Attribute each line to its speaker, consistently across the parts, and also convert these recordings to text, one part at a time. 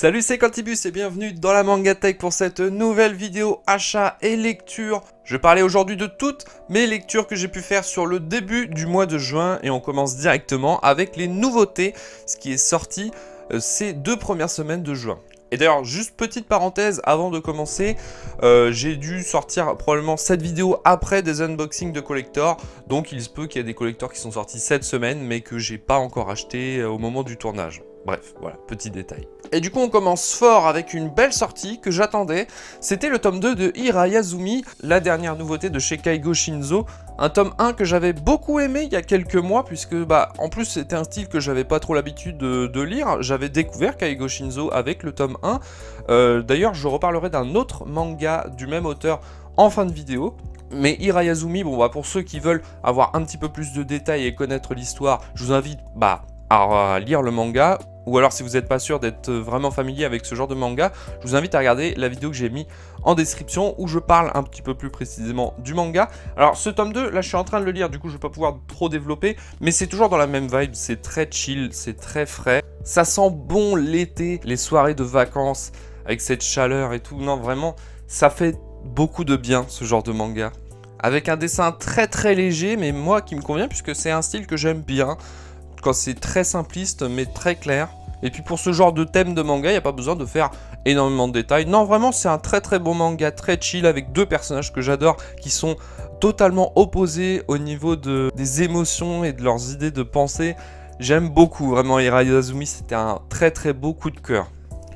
Speaker 1: Salut, c'est Quantibus et bienvenue dans la Manga Tech pour cette nouvelle vidéo achat et lecture. Je vais parler aujourd'hui de toutes mes lectures que j'ai pu faire sur le début du mois de juin et on commence directement avec les nouveautés, ce qui est sorti ces 2 premières semaines de juin. Et d'ailleurs, juste petite parenthèse avant de commencer, j'ai dû sortir probablement cette vidéo après des unboxings de collector. Donc il se peut qu'il y ait des collectors qui sont sortis cette semaine mais que j'ai pas encore acheté au moment du tournage. Bref, voilà, petit détail. Et du coup, on commence fort avec une belle sortie que j'attendais. C'était le tome 2 de Hirayazumi, la dernière nouveauté de chez Keigo Shinzo. Un tome 1 que j'avais beaucoup aimé il y a quelques mois, puisque, en plus, c'était un style que j'avais pas trop l'habitude de lire. J'avais découvert Keigo Shinzo avec le tome 1. D'ailleurs, je reparlerai d'un autre manga du même auteur en fin de vidéo. Mais Hirayazumi, pour ceux qui veulent avoir un petit peu plus de détails et connaître l'histoire, je vous invite, à lire le manga, ou alors si vous n'êtes pas sûr d'être vraiment familier avec ce genre de manga, je vous invite à regarder la vidéo que j'ai mis en description où je parle un petit peu plus précisément du manga. Alors ce tome 2, là je suis en train de le lire, du coup je vais pas pouvoir trop développer, mais c'est toujours dans la même vibe, c'est très chill, c'est très frais. Ça sent bon l'été, les soirées de vacances, avec cette chaleur et tout, non vraiment, ça fait beaucoup de bien ce genre de manga. Avec un dessin très léger, mais moi qui me convient puisque c'est un style que j'aime bien. Quand c'est très simpliste mais très clair. Et puis pour ce genre de thème de manga, il n'y a pas besoin de faire énormément de détails. Non, vraiment, c'est un très bon manga, très chill, avec 2 personnages que j'adore, qui sont totalement opposés au niveau des émotions et de leurs idées de pensée. J'aime beaucoup, vraiment, Hirayazumi, c'était un très beau coup de cœur.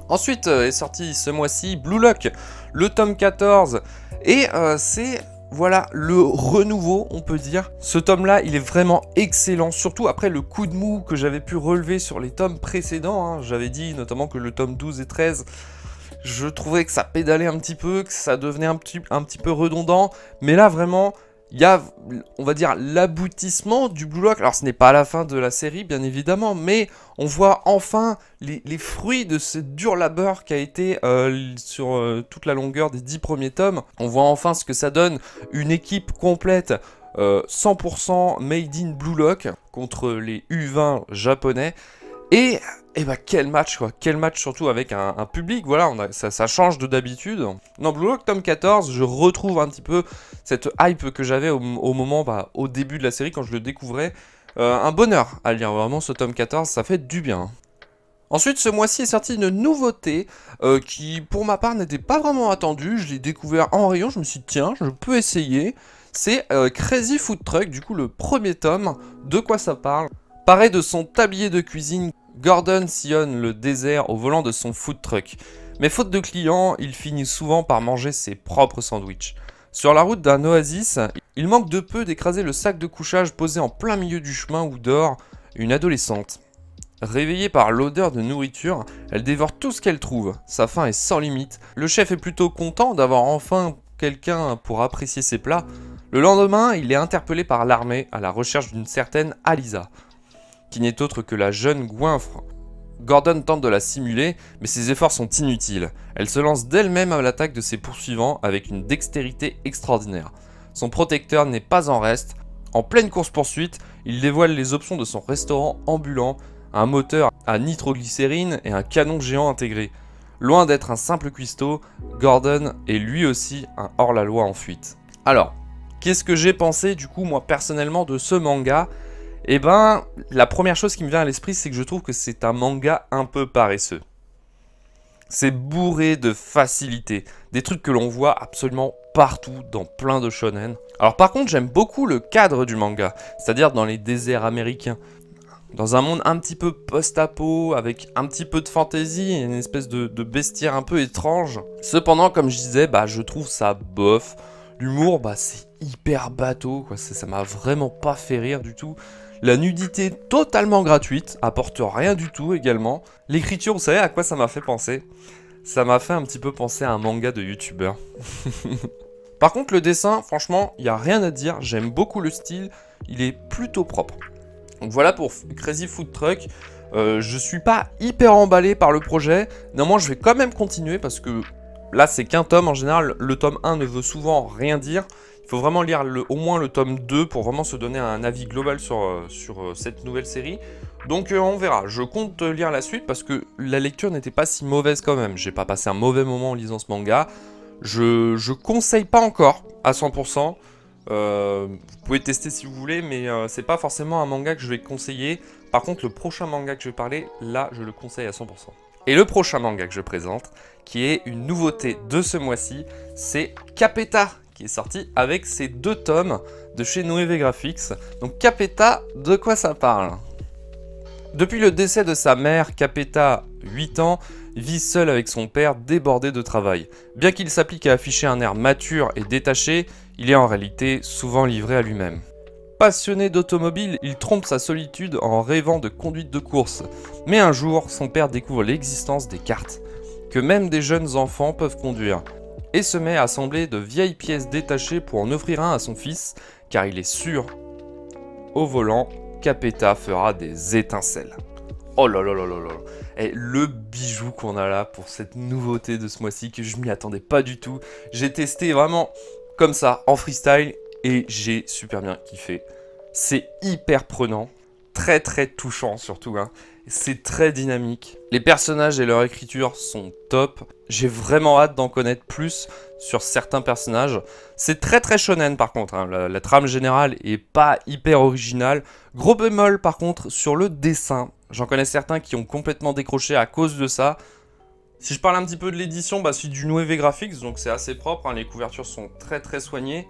Speaker 1: Ensuite est sorti ce mois-ci Blue Lock, le tome 14, et c'est... Voilà, le renouveau, on peut dire. Ce tome-là, il est vraiment excellent, surtout après le coup de mou que j'avais pu relever sur les tomes précédents. J'avais dit notamment que le tome 12 et 13, je trouvais que ça pédalait un petit peu, que ça devenait un petit peu redondant. Mais là, vraiment, il y a, on va dire, l'aboutissement du Blue Lock. Alors, ce n'est pas la fin de la série, bien évidemment, mais on voit enfin les fruits de ce dur labeur qui a été sur toute la longueur des 10 premiers tomes. On voit enfin ce que ça donne, une équipe complète 100% made in Blue Lock contre les U20 japonais. Et quel match quoi, quel match surtout avec un public, voilà, ça change de d'habitude. Dans Blue Lock tome 14, je retrouve un petit peu cette hype que j'avais au moment, au début de la série quand je le découvrais. Un bonheur à lire, vraiment ce tome 14, ça fait du bien. Ensuite, ce mois-ci est sorti une nouveauté qui, pour ma part, n'était pas vraiment attendue. Je l'ai découvert en rayon, je me suis dit, tiens, je peux essayer. C'est Crazy Food Truck, du coup, le premier tome. De quoi ça parle? Paré de son tablier de cuisine, Gordon sillonne le désert au volant de son food truck. Mais faute de clients, il finit souvent par manger ses propres sandwichs. Sur la route d'un oasis, il manque de peu d'écraser le sac de couchage posé en plein milieu du chemin où dort une adolescente. Réveillée par l'odeur de nourriture, elle dévore tout ce qu'elle trouve. Sa faim est sans limite. Le chef est plutôt content d'avoir enfin quelqu'un pour apprécier ses plats. Le lendemain, il est interpellé par l'armée à la recherche d'une certaine Alisa, qui n'est autre que la jeune goinfre. Gordon tente de la simuler, mais ses efforts sont inutiles. Elle se lance d'elle-même à l'attaque de ses poursuivants avec une dextérité extraordinaire. Son protecteur n'est pas en reste. En pleine course-poursuite, il dévoile les options de son restaurant ambulant, un moteur à nitroglycérine et un canon géant intégré. Loin d'être un simple cuistot, Gordon est lui aussi un hors-la-loi en fuite. Alors, qu'est-ce que j'ai pensé du coup moi personnellement de ce manga ? La première chose qui me vient à l'esprit, c'est que je trouve que c'est un manga un peu paresseux. C'est bourré de facilité, des trucs que l'on voit absolument partout dans plein de shonen. Alors par contre, j'aime beaucoup le cadre du manga, c'est-à-dire dans les déserts américains. Dans un monde un petit peu post-apo, avec un petit peu de fantaisie, une espèce de bestiaire un peu étrange. Cependant, comme je disais, je trouve ça bof. L'humour, c'est hyper bateau, quoi. Ça m'a vraiment pas fait rire du tout. La nudité totalement gratuite, apporte rien du tout également. L'écriture, vous savez à quoi ça m'a fait penser? Ça m'a fait un petit peu penser à un manga de youtubeur. Par contre, le dessin, franchement, il n'y a rien à dire. J'aime beaucoup le style, il est plutôt propre. Donc voilà pour Crazy Food Truck. Je suis pas hyper emballé par le projet. Néanmoins, je vais quand même continuer parce que là, c'est qu'un tome. En général, le tome 1 ne veut souvent rien dire. Il faut vraiment lire au moins le tome 2 pour vraiment se donner un avis global sur cette nouvelle série. Donc on verra, je compte lire la suite parce que la lecture n'était pas si mauvaise quand même. J'ai pas passé un mauvais moment en lisant ce manga. Je conseille pas encore à 100%. Vous pouvez tester si vous voulez, mais c'est pas forcément un manga que je vais conseiller. Par contre, le prochain manga que je vais parler, là, je le conseille à 100%. Et le prochain manga que je présente, qui est une nouveauté de ce mois-ci, c'est Capeta, qui est sorti avec ses 2 tomes de chez Noévé Graphics. Donc Capeta, de quoi ça parle? Depuis le décès de sa mère, Capeta, 8 ans, vit seul avec son père débordé de travail. Bien qu'il s'applique à afficher un air mature et détaché, il est en réalité souvent livré à lui-même. Passionné d'automobile, il trompe sa solitude en rêvant de conduite de course. Mais un jour, son père découvre l'existence des karts, que même des jeunes enfants peuvent conduire, et se met à assembler de vieilles pièces détachées pour en offrir un à son fils, car il est sûr, au volant, Capeta fera des étincelles. Oh là là là là là. Et le bijou qu'on a là pour cette nouveauté de ce mois-ci, que je m'y attendais pas du tout. J'ai testé vraiment comme ça, en freestyle, et j'ai super bien kiffé. C'est hyper prenant, très très touchant surtout, hein. C'est très dynamique. Les personnages et leur écriture sont top. J'ai vraiment hâte d'en connaître plus sur certains personnages. C'est très très shonen par contre, hein. La trame générale est pas hyper originale. Gros bémol par contre sur le dessin. J'en connais certains qui ont complètement décroché à cause de ça. Si je parle un petit peu de l'édition, bah, c'est du Noévé Graphics, donc c'est assez propre, hein. Les couvertures sont très très soignées.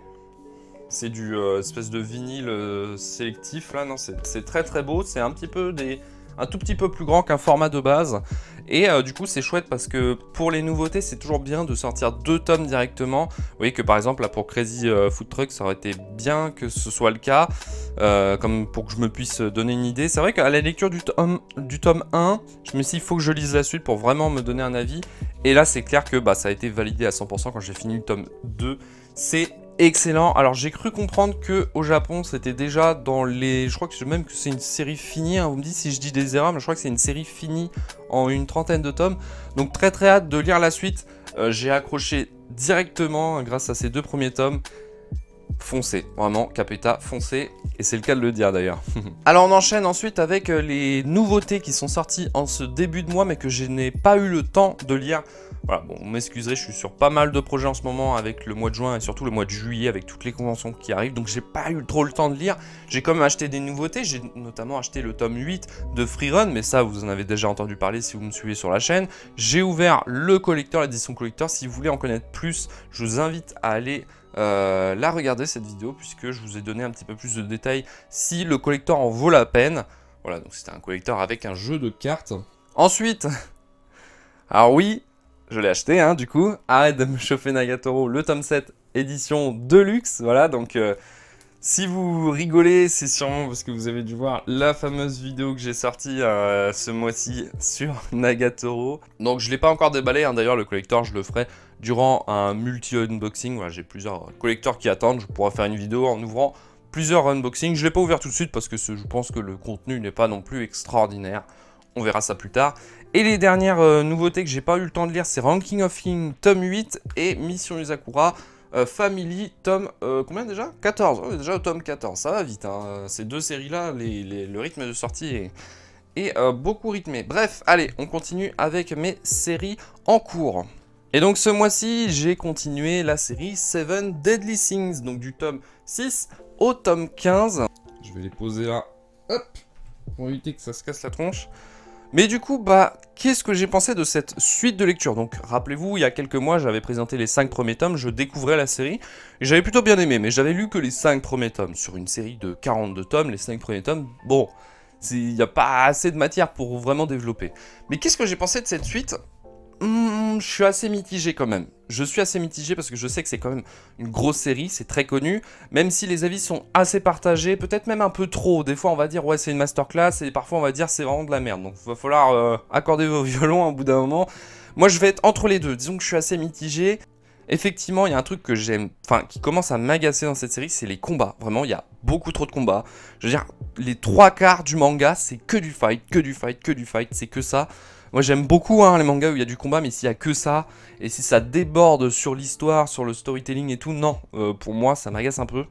Speaker 1: C'est du espèce de vinyle sélectif là, non, c'est très très beau. C'est un tout petit peu plus grand qu'un format de base. Et du coup c'est chouette parce que pour les nouveautés c'est toujours bien de sortir 2 tomes directement. Vous voyez que par exemple là pour Crazy Food Truck ça aurait été bien que ce soit le cas, comme pour que je me puisse donner une idée. C'est vrai qu'à la lecture du tome 1, je me suis dit il faut que je lise la suite pour vraiment me donner un avis. Et là c'est clair que bah, ça a été validé à 100% quand j'ai fini le tome 2. C'est excellent. Alors j'ai cru comprendre que au Japon c'était déjà dans les... Je crois que même que c'est une série finie, hein. Vous me dites si je dis des erreurs, mais je crois que c'est une série finie en une 30aine de tomes. Donc très très hâte de lire la suite. J'ai accroché directement grâce à ces 2 premiers tomes. Foncez, vraiment, Capeta, foncez, et c'est le cas de le dire d'ailleurs. Alors on enchaîne ensuite avec les nouveautés qui sont sorties en ce début de mois, mais que je n'ai pas eu le temps de lire. Voilà, bon, vous m'excuserez, je suis sur pas mal de projets en ce moment avec le mois de juin et surtout le mois de juillet avec toutes les conventions qui arrivent, donc j'ai pas eu trop le temps de lire. J'ai quand même acheté des nouveautés, j'ai notamment acheté le tome 8 de Freerun, mais ça vous en avez déjà entendu parler si vous me suivez sur la chaîne. J'ai ouvert le collector, l'édition collector, si vous voulez en connaître plus, je vous invite à aller la regarder cette vidéo, puisque je vous ai donné un petit peu plus de détails si le collector en vaut la peine. Voilà, donc c'était un collector avec un jeu de cartes. Ensuite, alors oui, je l'ai acheté, hein, du coup, arrête de me chauffer Nagatoro, le tome 7 édition Deluxe, voilà, donc si vous rigolez, c'est sûrement parce que vous avez dû voir la fameuse vidéo que j'ai sortie ce mois-ci sur Nagatoro. Donc je ne l'ai pas encore déballé, hein, d'ailleurs le collector je le ferai durant un multi-unboxing. Voilà, j'ai plusieurs collectors qui attendent, je pourrai faire une vidéo en ouvrant plusieurs unboxings. Je ne l'ai pas ouvert tout de suite parce que je pense que le contenu n'est pas non plus extraordinaire. On verra ça plus tard. Et les dernières nouveautés que j'ai pas eu le temps de lire, c'est Ranking of King tome 8 et Mission Usakura Family tome combien déjà 14. Oh, déjà au tome 14, ça va vite, hein. Ces 2 séries là, le rythme de sortie est beaucoup rythmé. Bref, allez, on continue avec mes séries en cours. Et donc ce mois-ci, j'ai continué la série 7 Deadly Things, donc du tome 6 au tome 15. Je vais les poser là, hop, pour éviter que ça se casse la tronche. Mais du coup, bah, qu'est-ce que j'ai pensé de cette suite de lecture? Donc, rappelez-vous, il y a quelques mois, j'avais présenté les 5 premiers tomes, je découvrais la série, et j'avais plutôt bien aimé, mais j'avais lu que les 5 premiers tomes. Sur une série de 42 tomes, les 5 premiers tomes, bon, il n'y a pas assez de matière pour vraiment développer. Mais qu'est-ce que j'ai pensé de cette suite? Je suis assez mitigé quand même. Je suis assez mitigé parce que je sais que c'est quand même une grosse série, c'est très connu. Même si les avis sont assez partagés, peut-être même un peu trop. Des fois on va dire ouais c'est une masterclass et parfois on va dire c'est vraiment de la merde. Donc il va falloir accorder vos violons au bout d'un moment. Moi je vais être entre les deux, disons que je suis assez mitigé. Effectivement il y a un truc que j'aime, enfin qui commence à m'agacer dans cette série, c'est les combats. Vraiment il y a beaucoup trop de combats. Je veux dire les 3/4 du manga c'est que du fight, que du fight, que du fight, c'est que ça. Moi j'aime beaucoup hein, les mangas où il y a du combat, mais s'il y a que ça, et si ça déborde sur l'histoire, sur le storytelling et tout, non, pour moi ça m'agace un peu.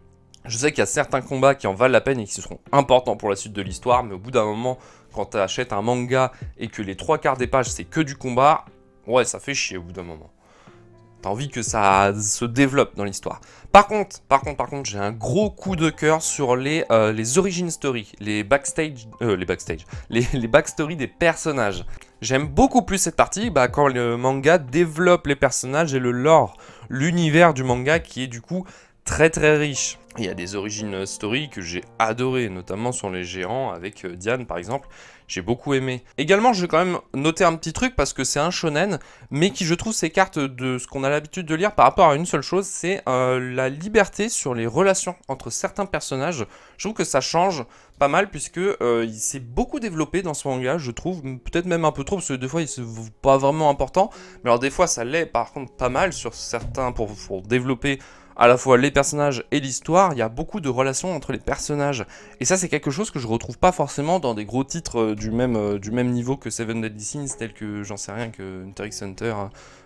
Speaker 1: Je sais qu'il y a certains combats qui en valent la peine et qui seront importants pour la suite de l'histoire, mais au bout d'un moment, quand tu achètes un manga et que les 3/4 des pages c'est que du combat, ouais ça fait chier au bout d'un moment. T'as envie que ça se développe dans l'histoire. Par contre, j'ai un gros coup de cœur sur les origin story, les backstage, les backstory des personnages. J'aime beaucoup plus cette partie quand le manga développe les personnages et le lore, l'univers du manga qui est du coup très riche. Il y a des origin story que j'ai adoré, notamment sur les géants avec Diane par exemple. J'ai beaucoup aimé. Également, je vais quand même noter un petit truc parce que c'est un shonen, mais qui je trouve s'écarte de ce qu'on a l'habitude de lire par rapport à une seule chose, c'est la liberté sur les relations entre certains personnages. Je trouve que ça change pas mal puisque il s'est beaucoup développé dans ce manga, je trouve, peut-être même un peu trop parce que des fois il c'est pas vraiment important, mais alors des fois ça l'est par contre pas mal sur certains pour développer à la fois les personnages et l'histoire. Il y a beaucoup de relations entre les personnages. Et ça, c'est quelque chose que je retrouve pas forcément dans des gros titres du même niveau que Seven Deadly Sins, tels que, j'en sais rien, que Hunter x Hunter,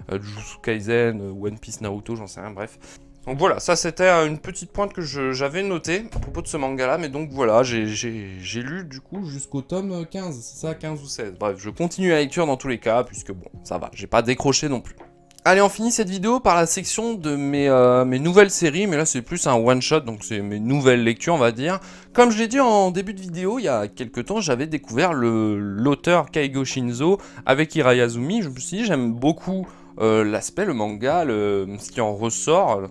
Speaker 1: Jujutsu Kaisen, One Piece, Naruto, j'en sais rien, bref. Donc voilà, ça c'était une petite pointe que j'avais notée à propos de ce manga-là, mais donc voilà, j'ai lu du coup jusqu'au tome 15, c'est ça, 15 ou 16. Bref, je continue la lecture dans tous les cas, puisque bon, ça va, j'ai pas décroché non plus. Allez, on finit cette vidéo par la section de mes nouvelles séries, mais là c'est plus un one-shot, donc c'est mes nouvelles lectures, on va dire. Comme je l'ai dit en début de vidéo, il y a quelques temps, j'avais découvert l'auteur Keigo Shinzo avec Hirayazumi. Je me suis dit, j'aime beaucoup l'aspect, le manga, ce qui en ressort.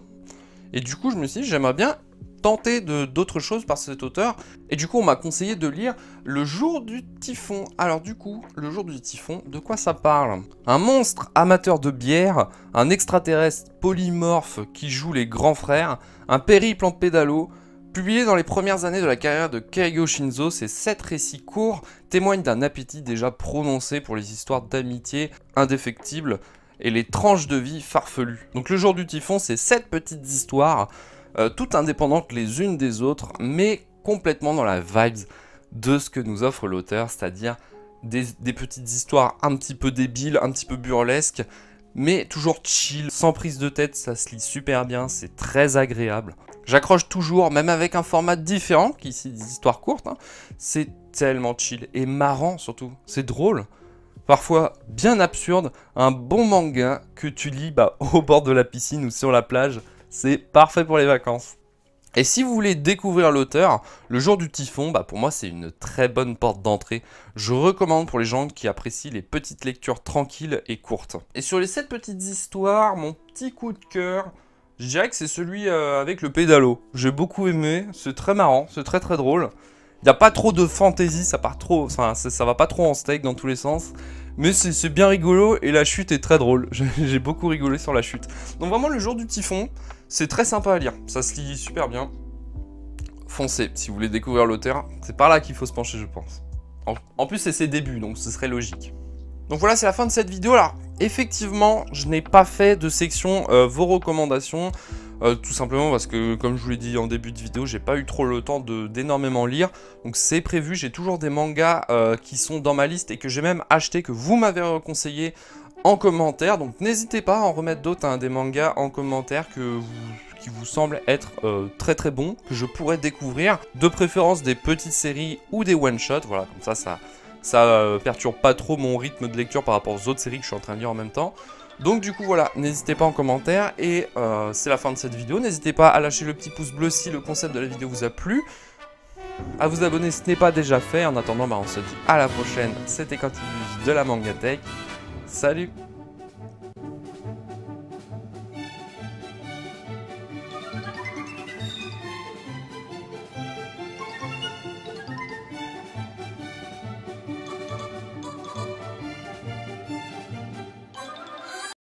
Speaker 1: Et du coup, je me suis dit, j'aimerais bien tenter d'autres choses par cet auteur. Et du coup, on m'a conseillé de lire Le Jour du Typhon. Alors du coup, Le Jour du Typhon, de quoi ça parle? Un monstre amateur de bière, un extraterrestre polymorphe qui joue les grands frères, un périple en pédalo. Publié dans les premières années de la carrière de Keigo Shinzo, ces 7 récits courts témoignent d'un appétit déjà prononcé pour les histoires d'amitié indéfectibles et les tranches de vie farfelues. Donc Le Jour du Typhon, c'est 7 petites histoires toutes indépendantes les unes des autres, mais complètement dans la vibes de ce que nous offre l'auteur, c'est-à-dire des petites histoires un petit peu débiles, un petit peu burlesques, mais toujours chill, sans prise de tête, ça se lit super bien, c'est très agréable. J'accroche toujours, même avec un format différent, qui ici des histoires courtes, hein. C'est tellement chill et marrant surtout, c'est drôle. Parfois bien absurde, un bon manga que tu lis au bord de la piscine ou sur la plage. C'est parfait pour les vacances. Et si vous voulez découvrir l'auteur, Le Jour du Typhon, pour moi c'est une très bonne porte d'entrée. Je recommande pour les gens qui apprécient les petites lectures tranquilles et courtes. Et sur les 7 petites histoires, mon petit coup de cœur, je dirais que c'est celui avec le pédalo. J'ai beaucoup aimé, c'est très marrant, c'est très drôle. Il n'y a pas trop de fantaisie, ça part trop, enfin ça va pas trop en steak dans tous les sens. Mais c'est bien rigolo et la chute est très drôle. J'ai beaucoup rigolé sur la chute. Donc vraiment Le Jour du Typhon, c'est très sympa à lire. Ça se lit super bien. Foncez, si vous voulez découvrir l'auteur, c'est par là qu'il faut se pencher je pense. En plus c'est ses débuts, donc ce serait logique. Donc voilà, c'est la fin de cette vidéo. Alors effectivement, je n'ai pas fait de section vos recommandations. Tout simplement parce que, comme je vous l'ai dit en début de vidéo, j'ai pas eu trop le temps d'énormément lire. Donc c'est prévu, j'ai toujours des mangas qui sont dans ma liste et que j'ai même acheté, que vous m'avez conseillé en commentaire. Donc n'hésitez pas à en remettre d'autres, hein, des mangas en commentaire qui vous semblent être très bons, que je pourrais découvrir. De préférence des petites séries ou des one-shots, voilà, comme ça perturbe pas trop mon rythme de lecture par rapport aux autres séries que je suis en train de lire en même temps. Donc du coup voilà, n'hésitez pas en commentaire et c'est la fin de cette vidéo. N'hésitez pas à lâcher le petit pouce bleu si le concept de la vidéo vous a plu. À vous abonner si ce n'est pas déjà fait. En attendant, on se dit à la prochaine. C'était Quantimus de la Mangatech. Salut!